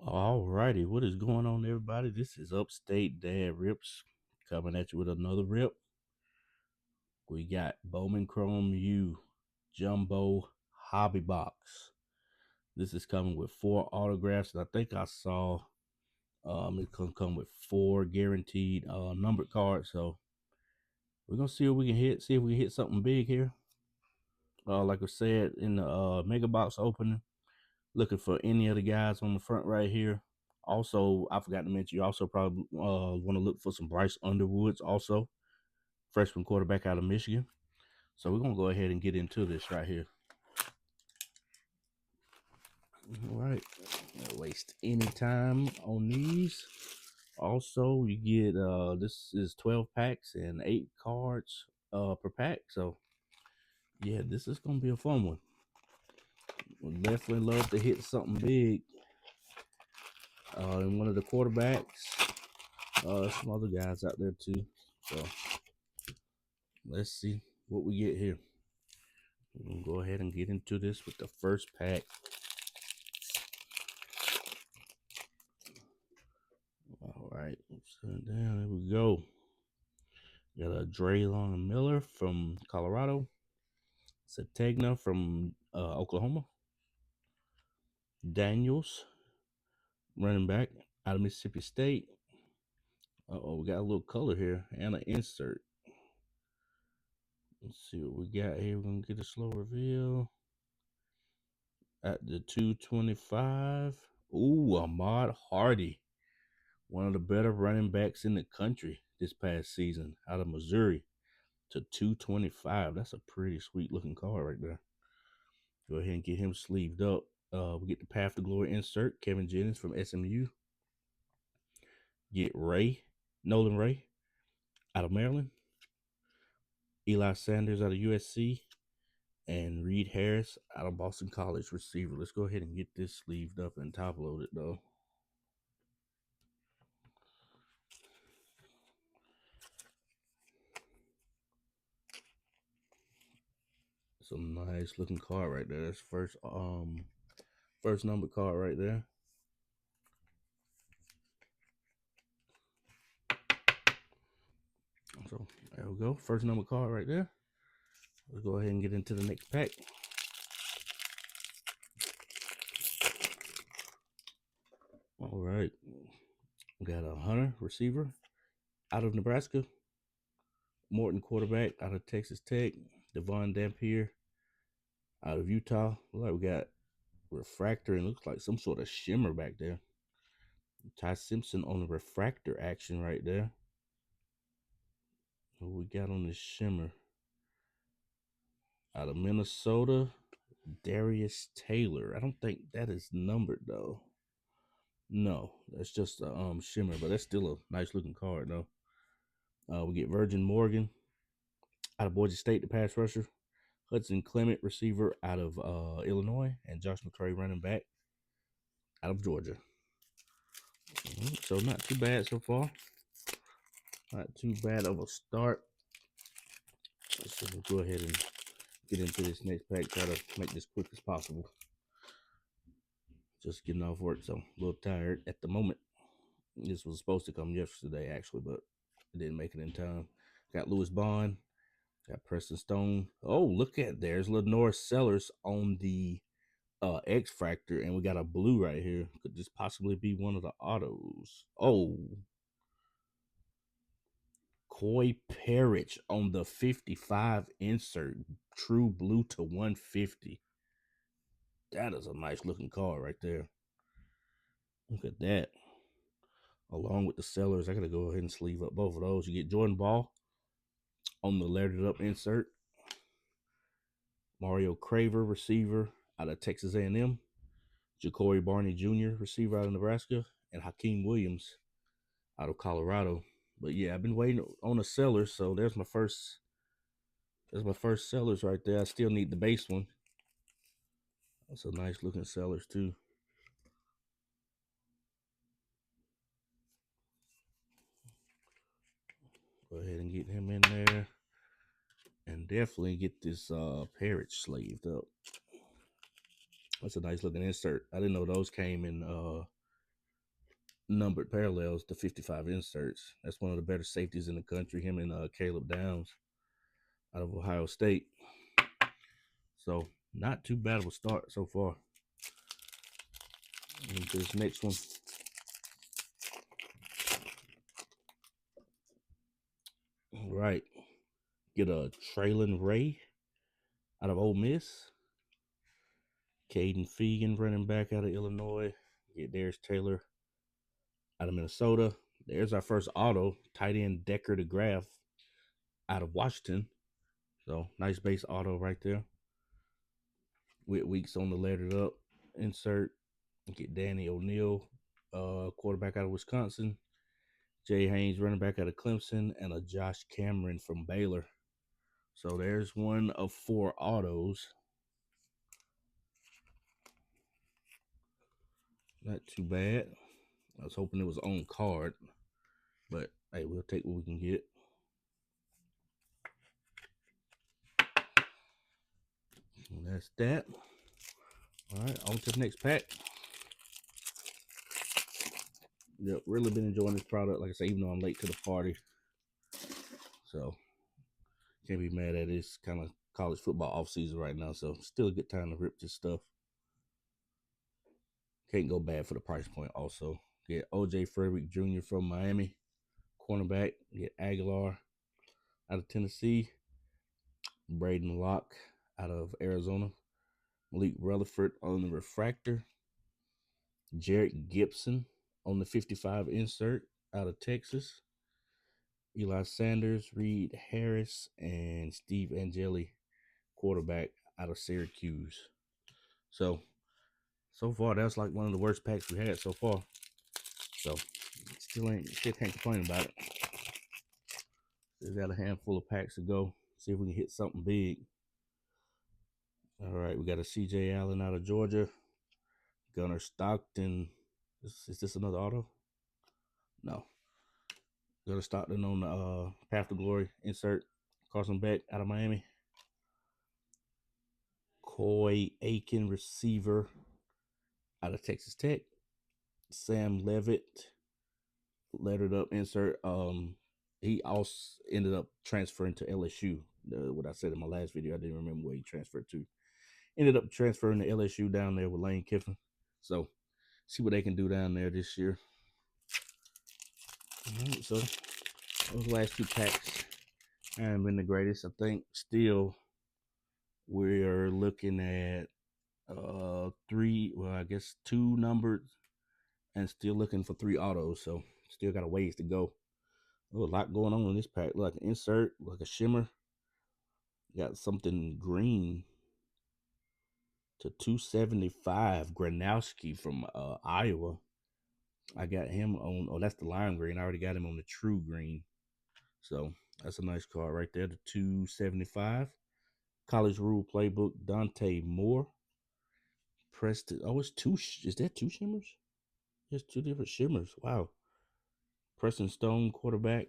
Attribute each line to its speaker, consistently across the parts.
Speaker 1: Alrighty, what is going on, everybody? This is Upstate Dad Rips coming at you with another rip. We got Bowman Chrome U Jumbo Hobby Box. This is coming with 4 autographs, and I think I saw it's gonna come with 4 guaranteed numbered cards. So we're gonna see what we can hit. See if we can hit something big here. Like I said in the mega box opening, looking for any of the guys on the front right here. Also, I forgot to mention, you also probably want to look for some Bryce Underwoods, also freshman quarterback out of Michigan. So we're gonna go ahead and get into this right here. All right, not waste any time on these. Also, you get this is 12 packs and 8 cards per pack. So yeah, this is gonna be a fun one. We'd definitely love to hit something big. And one of the quarterbacks. Some other guys out there too. So let's see what we get here. We're gonna go ahead and get into this with the first pack. All right, set it down. There we go. Got a Draylon Miller from Colorado. Sategna from Oklahoma. Daniels, running back out of Mississippi State. We got a little color here and an insert. Let's see what we got here. We're gonna get a slow reveal at the 225. Ooh, Ahmad Hardy, one of the better running backs in the country this past season, out of Missouri, to 225. That's a pretty sweet looking card right there. Go ahead and get him sleeved up. We get the Path to Glory insert, Kevin Jennings from SMU. Get Nolan Ray out of Maryland. Eli Sanders out of USC. And Reed Harris out of Boston College, receiver. Let's go ahead and get this sleeved up and top loaded though. It's a nice looking card right there. That's first number card right there. So there we go. First number card right there. Let's go ahead and get into the next pack. All right. We got a Hunter receiver out of Nebraska. Morton quarterback out of Texas Tech. Devon Dampier out of Utah. Look like we got refractor and looks like some sort of shimmer back there. Ty Simpson on the refractor action right there. What we got on this shimmer? Out of Minnesota, Darius Taylor. I don't think that is numbered though. No, that's just a shimmer, but that's still a nice looking card though. We get Virgin Morgan out of Boise State, the pass rusher. Hudson Clement, receiver out of Illinois, and Josh McCray, running back out of Georgia. So not too bad so far. Not too bad of a start. So we'll go ahead and get into this next pack. Try to make this quick as possible. Just getting off work, so a little tired at the moment. This was supposed to come yesterday, actually, but it didn't make it in time. Got Lewis Bond. Got Preston Stone. Oh, look at there's Lenore Sellers on the X Factor, and we got a blue right here. Could this possibly be one of the autos? Oh, Coy Parrish on the 55 insert, true blue to 150. That is a nice looking card right there. Look at that. Along with the Sellers, I gotta go ahead and sleeve up both of those. You get Jordan Ball on the lettered up insert. Mario Craver, receiver out of Texas A&M. Ja'Cory Barney Jr., receiver out of Nebraska. And Hakeem Williams out of Colorado. But yeah, I've been waiting on the Sellers, so there's my first Sellers right there. I still need the base one. That's a nice looking Sellers too. Go ahead and get him in there. And definitely get this Parrish sleeved up. That's a nice looking insert. I didn't know those came in numbered parallels, the 55 inserts. That's one of the better safeties in the country. Him and Caleb Downs out of Ohio State. So not too bad of a start so far. And this next one. All right. Get a Traylon Ray out of Ole Miss. Caden Fegan, running back out of Illinois. Get Darius Taylor out of Minnesota. There's our first auto, tight end Decker DeGraff out of Washington. So nice base auto right there. With Weeks on the lettered up insert. Get Danny O'Neal, quarterback out of Wisconsin. Jay Haynes, running back out of Clemson, and a Josh Cameron from Baylor. So there's one of 4 autos. Not too bad. I was hoping it was on card, but hey, we'll take what we can get. And that's that. All right, on to the next pack. Yep, really been enjoying this product. Like I say, even though I'm late to the party, so can't be mad at it. It's kind of college football off season right now, so still a good time to rip this stuff. Can't go bad for the price point. Also, get O.J. Frederick Jr. from Miami, cornerback. Get Aguilar out of Tennessee, Braden Locke out of Arizona, Malik Rutherford on the refractor, Jarrett Gibson on the 55 insert out of Texas, Eli Sanders, Reed Harris, and Steve Angeli, quarterback out of Syracuse. So far that's like one of the worst packs we had so far. So still can't complain about it. Still got a handful of packs to go. See if we can hit something big. All right, we got a CJ Allen out of Georgia. Gunnar Stockton. Is this another auto? No. Gunnar Stockton on the Path to Glory insert. Carson Beck out of Miami. Coy Aiken, receiver out of Texas Tech. Sam Levitt, lettered up insert. He also ended up transferring to LSU. What I said in my last video, I didn't remember where he transferred to. Ended up transferring to LSU down there with Lane Kiffin. So see what they can do down there this year. All right, so those last 2 packs haven't been the greatest. I think still we're looking at 2 numbered and still looking for 3 autos. So still got a ways to go. Oh, a lot going on in this pack. Like an insert, like a shimmer. Got something green to 275. Granowski from Iowa. I got him on. Oh, that's the lime green. I already got him on the true green. So that's a nice card right there. The 275. College Rule Playbook. Dante Moore. Preston. Oh, it's 2. Is that 2 shimmers? There's 2 different shimmers. Wow. Preston Stone, quarterback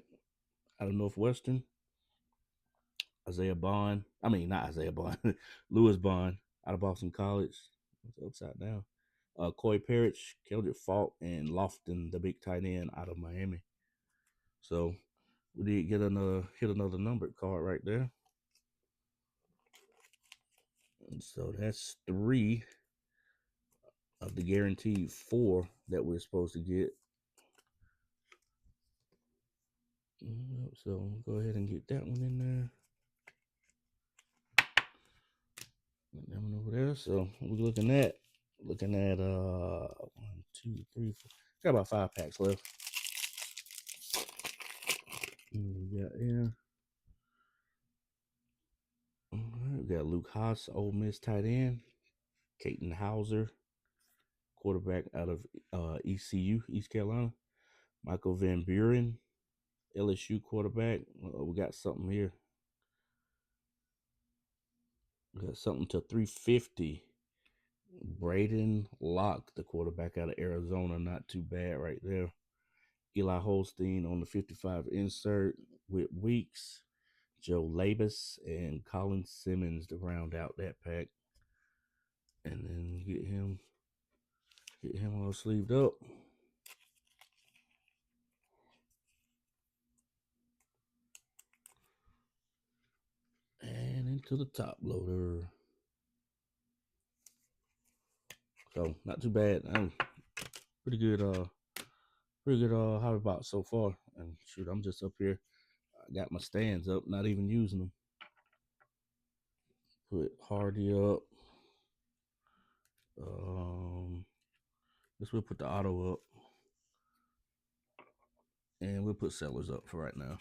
Speaker 1: out of Northwestern. Isaiah Bond. I mean, not Isaiah Bond. Lewis Bond out of Boston College. It's upside down. Coy Parrish, Keldrick Falk, and Lofton, the big tight end out of Miami. So we did get hit another numbered card right there. And so that's 3 of the guaranteed 4 that we're supposed to get. So go ahead and get that one in there. That one over there. So we're looking at 1, 2, 3, 4. Got about 5 packs left. Yeah. All right, we got Luke Haas, Ole Miss tight end. Caden Hauser, quarterback out of ECU, East Carolina. Michael Van Buren, LSU quarterback. We got something here. We got something to 350. Braden Locke, the quarterback out of Arizona. Not too bad right there. Eli Holstein on the 55 insert with Weeks. Joe Labus and Colin Simmons to round out that pack. And then get him all sleeved up. to the top loader. So not too bad. Pretty good. Pretty good. Hobby box so far. And shoot, I'm just up here. I got my stands up, not even using them. Put Hardy up. Guess we'll put the auto up, and we'll put sellers up for right now.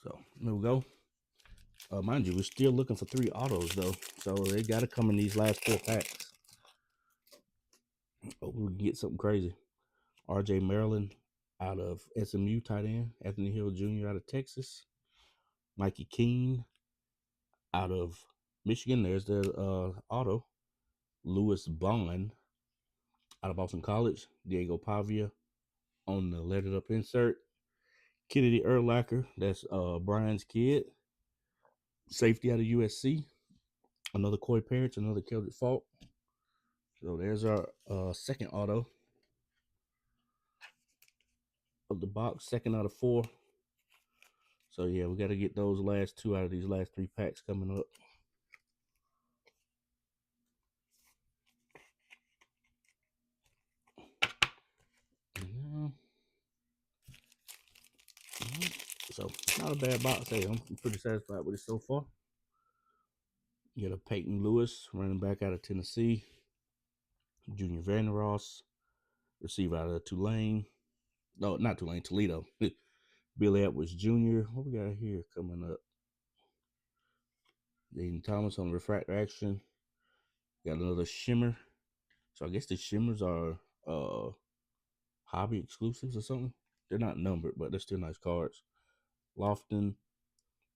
Speaker 1: So there we go. Mind you, we're still looking for 3 autos though, so they got to come in these last 4 packs. Hope we can get something crazy. R.J. Maryland out of SMU, tight end. Anthony Hill Jr. out of Texas. Mikey Keene out of Michigan. There's the auto. Lewis Bond out of Boston College. Diego Pavia on the lettered up insert. Kennedy Urlacher, that's Brian's kid. Safety out of USC. Another Coy Parents, another Celtic Fault. So there's our second auto of the box, second out of 4. So yeah, we got to get those last 2 out of these last 3 packs coming up. So not a bad box. Hey, I'm pretty satisfied with it so far. You got a Peyton Lewis, running back out of Tennessee. Junior Van Ross, receiver out of Tulane. No, not Tulane, Toledo. Billy Edwards Jr. What we got here coming up? Jaden Thomas on refractor action. Got another shimmer. So I guess the shimmers are hobby exclusives or something. They're not numbered, but they're still nice cards. Lofton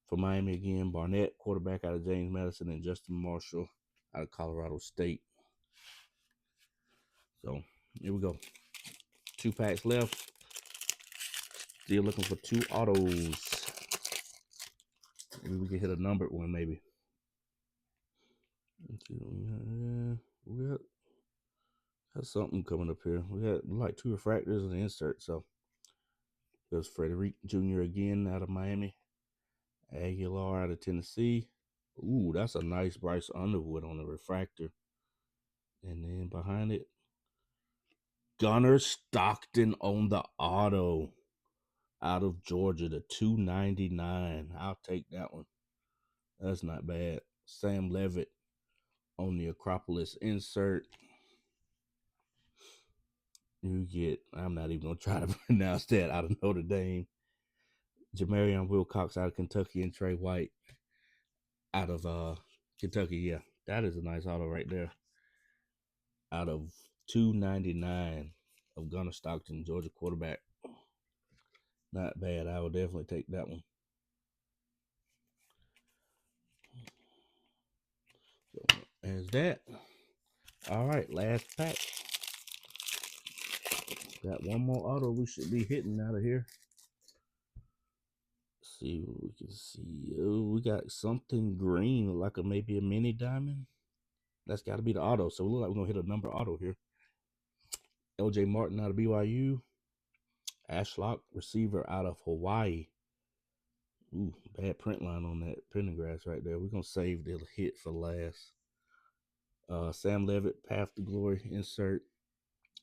Speaker 1: for Miami again. Barnett, quarterback out of James Madison, and Justin Marshall out of Colorado State. So here we go. 2 packs left. Still looking for 2 autos. Maybe we can hit a numbered one, maybe. We got something coming up here. We got like 2 refractors and an insert. So there's Frederick Jr. again out of Miami. Aguilar out of Tennessee. Ooh, that's a nice Bryce Underwood on the refractor. And then behind it, Gunnar Stockton on the auto out of Georgia, the 299. I'll take that one. That's not bad. Sam Levitt on the Acropolis insert. You get, I'm not even going to try to pronounce that, out of Notre Dame. Jamarion Wilcox out of Kentucky, and Trey White out of Kentucky. Yeah, that is a nice auto right there. Out of 299 of Gunnar Stockton, Georgia quarterback. Not bad. I will definitely take that one. So there's that. All right, last pack. Got one more auto we should be hitting out of here. Let's see what we can see. Oh, we got something green, like maybe a mini diamond. That's got to be the auto. So it looks like we're going to hit a number auto here. LJ Martin out of BYU. Ashlock, receiver out of Hawaii. Ooh, bad print line on that printing grass right there. We're going to save the hit for last. Sam Levitt, Path to Glory insert.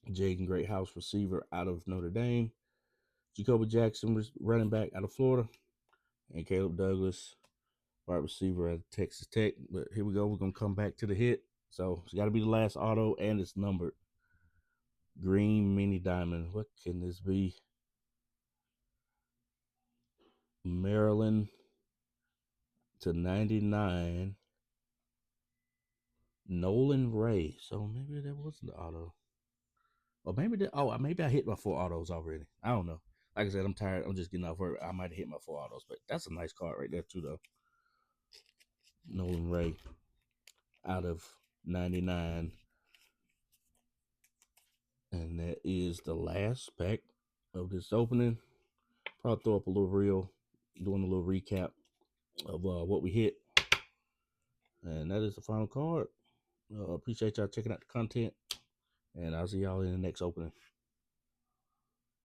Speaker 1: Jaden Greathouse, receiver out of Notre Dame. Jacoby Jackson, running back out of Florida. And Caleb Douglas, wide receiver at Texas Tech. But here we go. We're going to come back to the hit. So it's got to be the last auto, and it's numbered. Green mini diamond. What can this be? Maryland to 99. Nolan Ray. So maybe that wasn't the auto. Or maybe maybe I hit my 4 autos already. I don't know. Like I said, I'm tired. I'm just getting off work. I might have hit my 4 autos, but that's a nice card right there too, though. Nolan Ray out of 99. And that is the last pack of this opening. Probably throw up a little reel, doing a little recap of what we hit. And that is the final card. Appreciate y'all checking out the content. And I'll see y'all in the next opening.